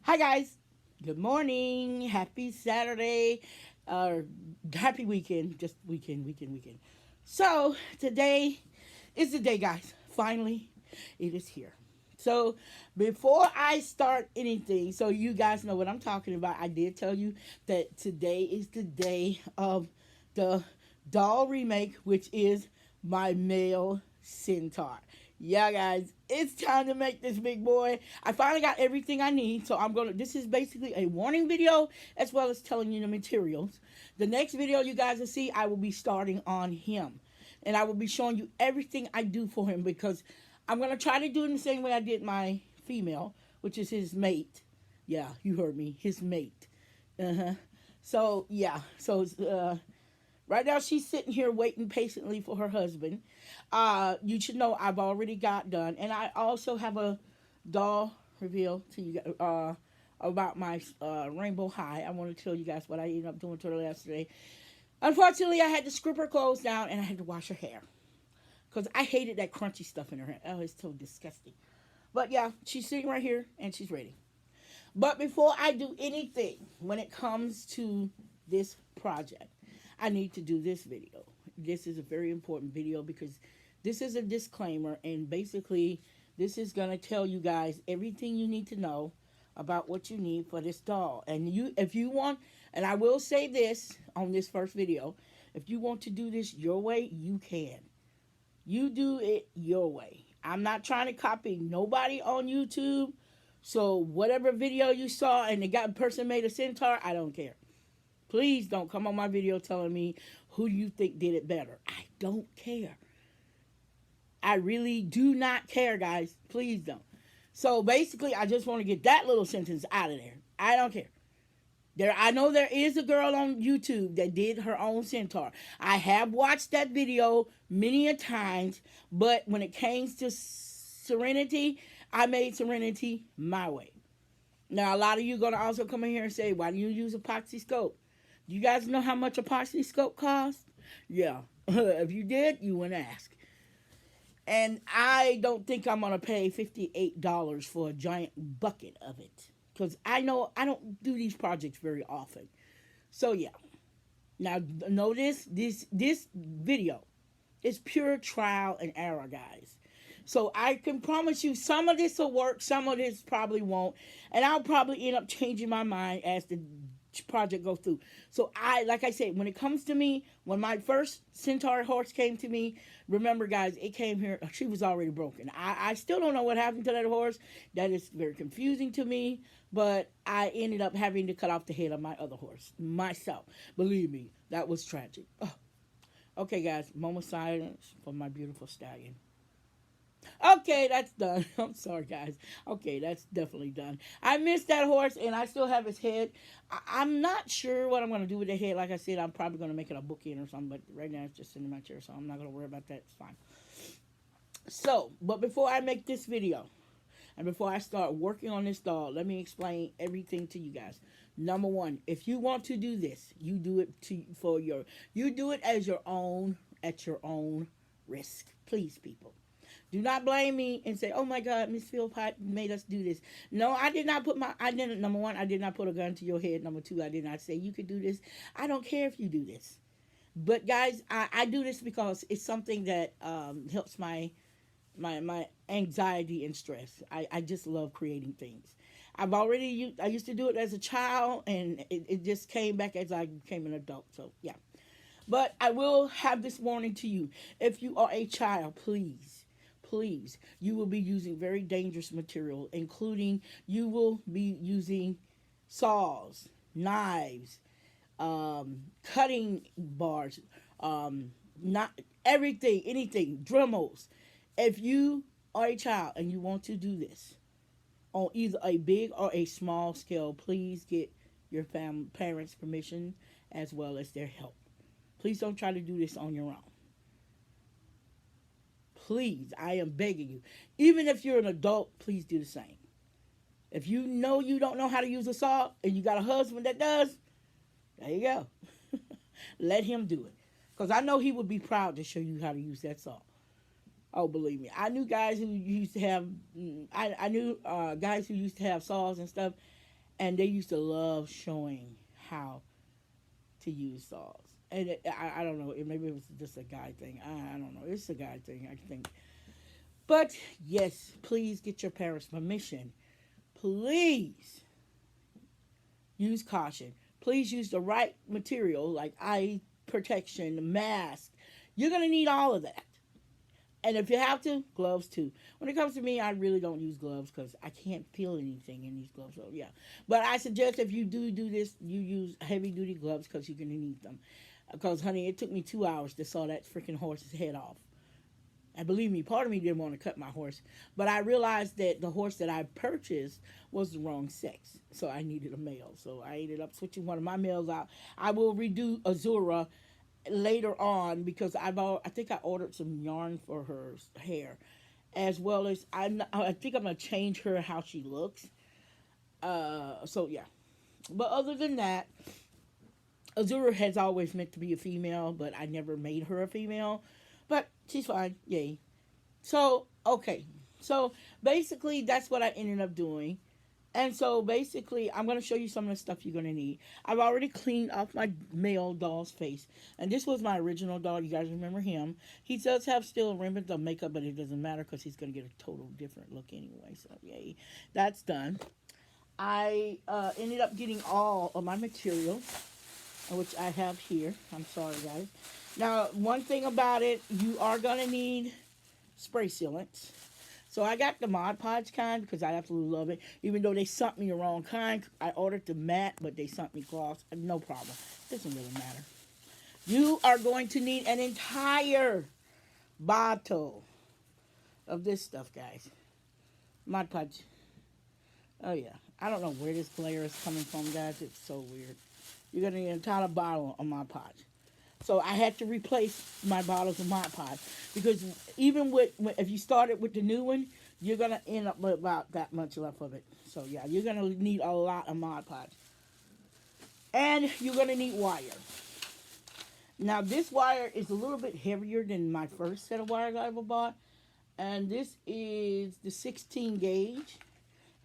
Hi guys. Good morning. Happy Saturday. Happy weekend. Just weekend. So today is the day, guys. Finally, it is here. So before I start anything, so you guys know what I'm talking about, I did tell you that today is the day of the doll remake, which is my male centaur. Yeah, guys, it's time to make this big boy. I finally got everything I need, so this is basically a warning video as well as telling you the materials. The next video you guys will see, I will be starting on him. And I will be showing you everything I do for him because I'm going to try to do it in the same way I did my female, which is his mate. Yeah, you heard me, his mate. Uh-huh. So, yeah, right now, she's sitting here waiting patiently for her husband. You should know I've already got done, and I also have a doll reveal to you about my rainbow high. I want to tell you guys what I ended up doing to her yesterday. Unfortunately, I had to strip her clothes down, and I had to wash her hair because I hated that crunchy stuff in her hair. Oh, it's so disgusting. But yeah, she's sitting right here, and she's ready. But before I do anything, when it comes to this project, I need to do this video. This is a very important video because this is a disclaimer, and basically, this is going to tell you guys everything you need to know about what you need for this doll. And if you want, and I will say this on this first video, if you want to do this your way, you can. You do it your way. I'm not trying to copy nobody on YouTube. So whatever video you saw and the person made a centaur, I don't care. Please don't come on my video telling me who you think did it better. I don't care. I really do not care, guys. Please don't. So basically, I just want to get that little sentence out of there. I don't care. I know there is a girl on YouTube that did her own centaur. I have watched that video many a times, but when it came to Serenity, I made Serenity my way. Now, a lot of you are going to also come in here and say, why do you use epoxy scope? Do you guys know how much epoxy scope costs? Yeah. If you did, you wouldn't ask. And I don't think I'm going to pay $58 for a giant bucket of it. Because I know I don't do these projects very often. So, yeah. Now, notice this video is pure trial and error, guys. So I can promise you some of this will work, some of this probably won't. And I'll probably end up changing my mind as the project goes through. So like I said, when it comes to me, when my first centaur horse came to me, remember guys, it came here, she was already broken. I still don't know what happened to that horse. That is very confusing to me, but I ended up having to cut off the head of my other horse myself. Believe me, that was tragic. Oh. Okay guys, moment of silence for my beautiful stallion. Okay, that's done. I'm sorry, guys. Okay, that's definitely done. I missed that horse, and I still have his head. I'm not sure what I'm going to do with the head. Like I said, I'm probably going to make it a bookend or something, but right now it's just sitting in my chair, so I'm not going to worry about that. It's fine. So, but before I make this video, and before I start working on this doll, let me explain everything to you guys. Number one, if you want to do this, you do it you do it as your own, at your own risk. Please, people. Do not blame me and say, "Oh my God, Miss Philpott made us do this." No, I did not put I didn't. Number one, I did not put a gun to your head. Number two, I did not say you could do this. I don't care if you do this, but guys, I do this because it's something that helps my anxiety and stress. I just love creating things. I used to do it as a child, and it just came back as I became an adult. So yeah, but I will have this warning to you: if you are a child, please, you will be using very dangerous material, including you will be using saws, knives, cutting bars, not everything, anything, Dremels. If you are a child and you want to do this on either a big or a small scale, please get your parents' permission as well as their help. Please don't try to do this on your own. Please, I am begging you. Even if you're an adult, please do the same. If you know you don't know how to use a saw and you got a husband that does, there you go. Let him do it. Because I know he would be proud to show you how to use that saw. Oh, believe me. I knew guys who used to have, I knew guys who used to have saws and stuff. and they used to love showing how to use saws. And I don't know, maybe it was just a guy thing. I don't know. It's a guy thing, I think. But yes, please get your parents' permission. Please use caution. Please use the right material like eye protection, mask. You're going to need all of that. And if you have to, gloves too. When it comes to me, I really don't use gloves because I can't feel anything in these gloves. So yeah, but I suggest if you do this, you use heavy duty gloves because you're gonna need them. Because honey, it took me 2 hours to saw that freaking horse's head off. And believe me, part of me didn't want to cut my horse, but I realized that the horse that I purchased was the wrong sex, so I needed a male. So I ended up switching one of my males out. I will redo Azura later on because I think I ordered some yarn for her hair, as well as I think I'm gonna change her how she looks. So yeah, but other than that, Azura has always meant to be a female, but I never made her a female. But she's fine, yay. So okay, so basically that's what I ended up doing. And so basically, I'm going to show you some of the stuff you're going to need. I've already cleaned off my male doll's face. And this was my original doll. You guys remember him. He does have still remnants of makeup, but it doesn't matter because he's going to get a total different look anyway. So, yay. That's done. I ended up getting all of my material, which I have here. I'm sorry, guys. Now, one thing about it, you are going to need spray sealants. So I got the Mod Podge kind because I absolutely love it. Even though they sent me the wrong kind, I ordered the matte, but they sent me gloss. No problem. Doesn't really matter. You are going to need an entire bottle of this stuff, guys. Mod Podge. Oh yeah. I don't know where this glare is coming from, guys. It's so weird. You're gonna need an entire bottle of Mod Podge. So I had to replace my bottles of Mod Podge because even if you started with the new one, you're gonna end up with about that much left of it. So yeah, you're gonna need a lot of Mod Podge, and you're gonna need wire. Now this wire is a little bit heavier than my first set of wires I ever bought, and this is the 16 gauge,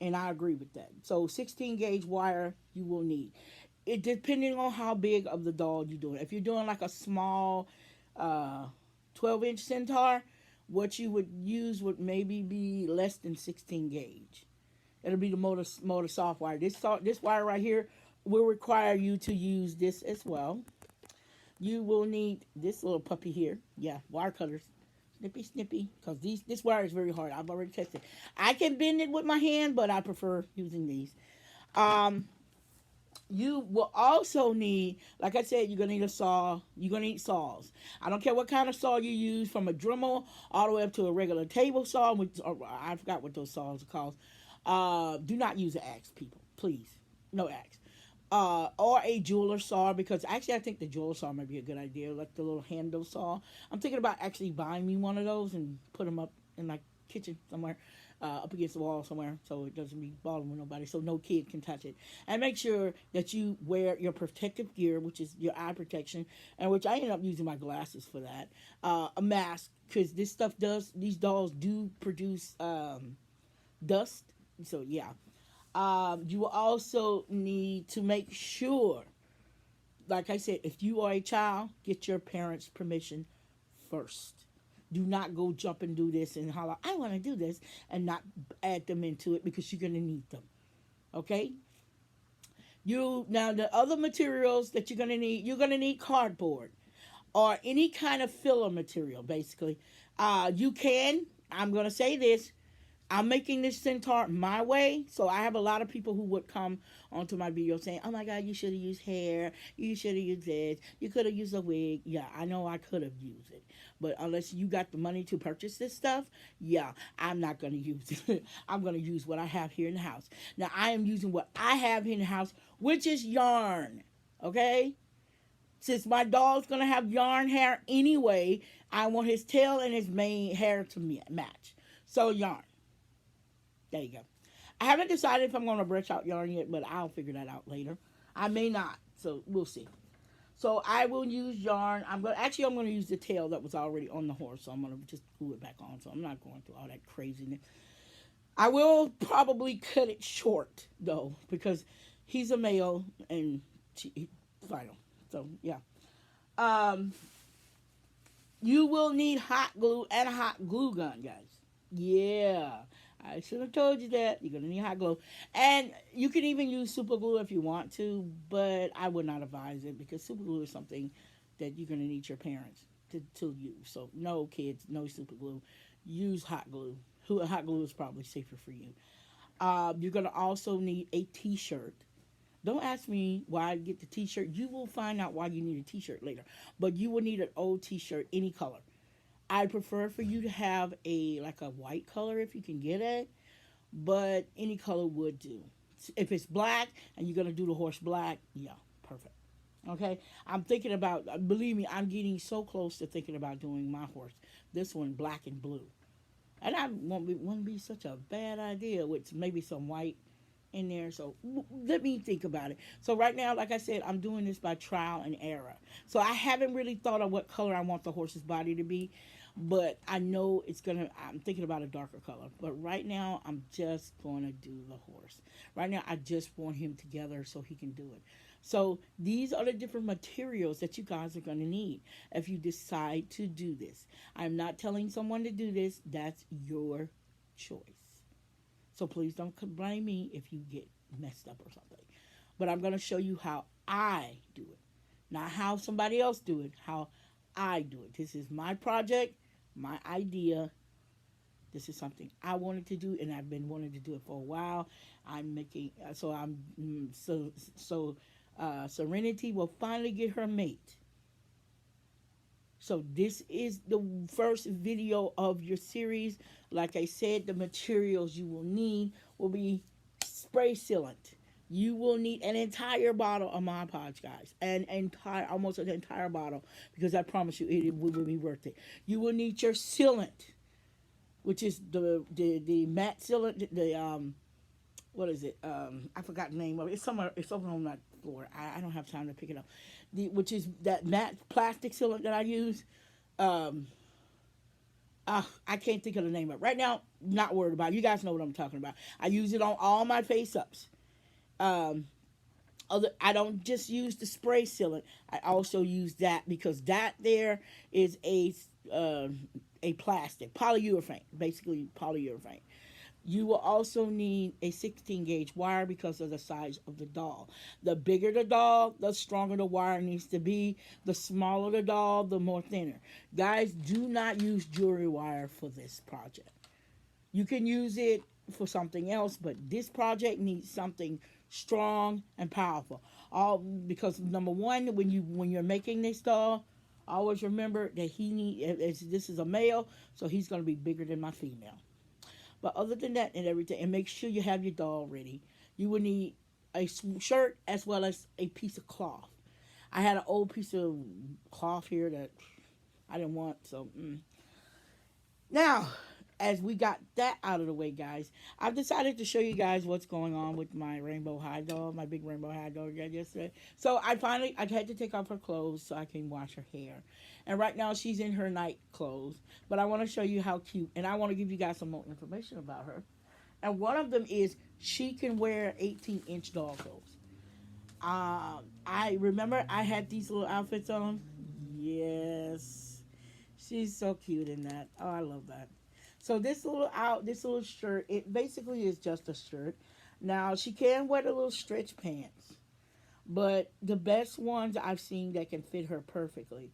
and I agree with that. So 16 gauge wire you will need. It depending on how big of the doll you're doing. If you're doing like a small 12-inch centaur, what you would use would maybe be less than 16 gauge. It'll be the motor soft wire. This wire right here will require you to use this as well. You will need this little puppy here. Yeah, wire cutters. Snippy, snippy. Because this wire is very hard. I've already tested. I can bend it with my hand, but I prefer using these. You will also need, like I said, you're going to need a saw. You're going to need saws. I don't care what kind of saw you use, from a Dremel all the way up to a regular table saw, which I forgot what those saws are called. Do not use an axe, people. Please. No axe. Or a jeweler saw, because actually I think the jeweler saw might be a good idea, like the little handle saw. I'm thinking about actually buying me one of those and put them up in my kitchen somewhere. Up against the wall somewhere so it doesn't be bothering nobody, so no kid can touch it. And make sure that you wear your protective gear, which is your eye protection, and which I end up using my glasses for that. A mask, because these dolls do produce dust. So yeah. You will also need to make sure, like I said, if you are a child, get your parents' permission first. Do not go jump and do this and holler, I want to do this, and not add them into it because you're going to need them. Okay? Now the other materials that you're going to need cardboard or any kind of filler material, basically. I'm going to say this, I'm making this centaur my way, so I have a lot of people who would come onto my video saying, oh my God, you should have used hair, you should have used this, you could have used a wig. Yeah, I know I could have used it, but unless you got the money to purchase this stuff, yeah, I'm not going to use it. I'm going to use what I have here in the house. Now, I am using what I have in the house, which is yarn, okay? Since my dog's going to have yarn hair anyway, I want his tail and his mane hair to match. So yarn. There you go. I haven't decided if I'm going to brush out yarn yet, but I'll figure that out later. I may not, so we'll see. So I will use yarn. I'm going to use the tail that was already on the horse, so I'm going to just glue it back on. So I'm not going through all that craziness. I will probably cut it short, though, because He's a male, and final. So yeah. Um, you will need hot glue and a hot glue gun, guys. Yeah. I should have told you that. You're going to need hot glue. And you can even use super glue if you want to, but I would not advise it because super glue is something that you're going to need your parents to use. So, no kids, no super glue. Use hot glue. Hot glue is probably safer for you. You're going to also need a t shirt. Don't ask me why I get the t-shirt. You will find out why you need a t-shirt later. But you will need an old t-shirt, any color. I prefer for you to have a white color if you can get it, but any color would do. If it's black and you're gonna do the horse black, yeah, perfect. Okay, I'm thinking about. Believe me, I'm getting so close to thinking about doing my horse. This one, black and blue, and I won't be such a bad idea with maybe some white in there. So let me think about it. So right now, like I said, I'm doing this by trial and error. So I haven't really thought of what color I want the horse's body to be, but I know I'm thinking about a darker color. But right now, I'm just gonna do the horse. Right now, I just want him together so he can do it. So these are the different materials that you guys are gonna need if you decide to do this. I'm not telling someone to do this. That's your choice. So please don't blame me if you get messed up or something. But I'm going to show you how I do it. Not how somebody else do it, how I do it. This is my project, my idea. This is something I wanted to do, and I've been wanting to do it for a while. I'm making so I'm so Serenity will finally get her mate. So this is the first video of your series. Like I said, the materials you will need will be spray sealant. You will need an entire bottle of Mod Podge, guys. Almost an entire bottle, because I promise you it will be worth it. You will need your sealant, which is the matte sealant, what is it? I forgot the name of it. It's somewhere. It's over on my floor. I don't have time to pick it up. Which is that matte plastic sealant that I use. Um, I can't think of the name of it right now. Not worried about it. You guys know what I'm talking about. I use it on all my face ups. Um, I don't just use the spray sealant. I also use that because that there is a plastic polyurethane, basically polyurethane. You will also need a 16 gauge wire because of the size of the doll. The bigger the doll, the stronger the wire needs to be. The smaller the doll, the more thinner. Guys, do not use jewelry wire for this project. You can use it for something else, but this project needs something strong and powerful. All because number one, when you're making this doll, always remember that this is a male, so he's going to be bigger than my female. But other than that and everything, and make sure you have your doll ready. You will need a shirt as well as a piece of cloth. I had an old piece of cloth here that I didn't want, so now, as we got that out of the way, guys, I've decided to show you guys what's going on with my rainbow high dog, my big rainbow high dog I got yesterday. So I had to take off her clothes so I can wash her hair. And right now she's in her night clothes. But I want to show you how cute, and I want to give you guys some more information about her. And one of them is she can wear 18-inch dog clothes. I remember I had these little outfits on. Yes. She's so cute in that. Oh, I love that. So this little shirt, it basically is just a shirt. Now she can wear the little stretch pants, but the best ones I've seen that can fit her perfectly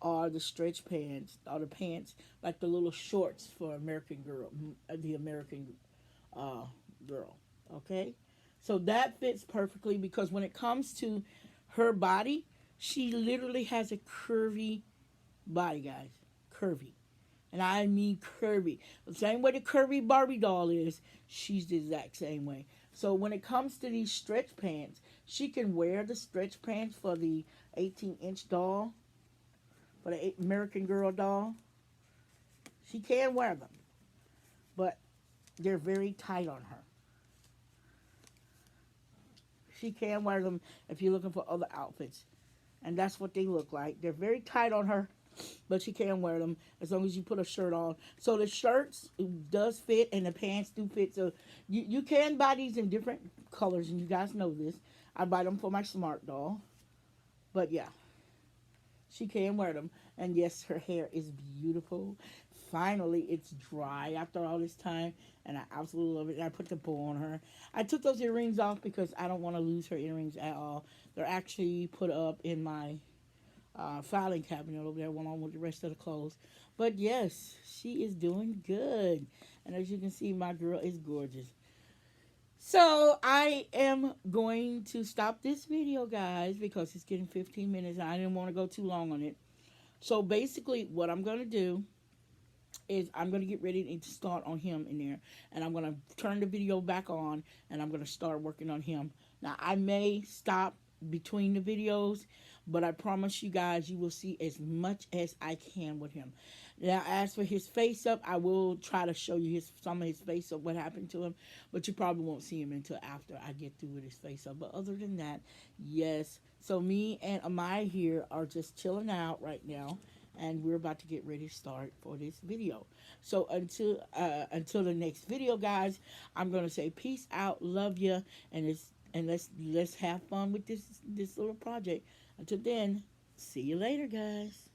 are the stretch pants, or the pants like the little shorts for American Girl, the American uh, Girl. Okay, so that fits perfectly because when it comes to her body, she literally has a curvy body, guys, curvy. And I mean curvy. The same way the curvy Barbie doll is, she's the exact same way. So when it comes to these stretch pants, she can wear the stretch pants for the 18-inch doll, for the American Girl doll. She can wear them, but they're very tight on her. She can wear them if you're looking for other outfits. And that's what they look like. They're very tight on her, but she can wear them as long as you put a shirt on. So the shirts does fit and the pants do fit. So you can buy these in different colors, and you guys know this. I buy them for my smart doll. But yeah, she can wear them. And yes, her hair is beautiful. Finally, it's dry after all this time, and I absolutely love it. And I put the bow on her. I took those earrings off because I don't want to lose her earrings at all. They're actually put up in my filing cabinet over there along with the rest of the clothes. But yes, she is doing good. And as you can see, my girl is gorgeous. So I am going to stop this video, guys, because it's getting 15 minutes and I didn't want to go too long on it. So basically, what I'm going to do is I'm going to get ready to start on him in there. And I'm going to turn the video back on and I'm going to start working on him. Now, I may stop between the videos, but I promise you guys, you will see as much as I can with him. Now, as for his face up, I will try to show you some of his face up, what happened to him, but you probably won't see him until after I get through with his face up. But other than that, yes. So me and Amaya here are just chilling out right now, and we're about to get ready to start for this video. So until the next video, guys, I'm gonna say peace out, love you, and let's have fun with this little project. Until then, see you later, guys.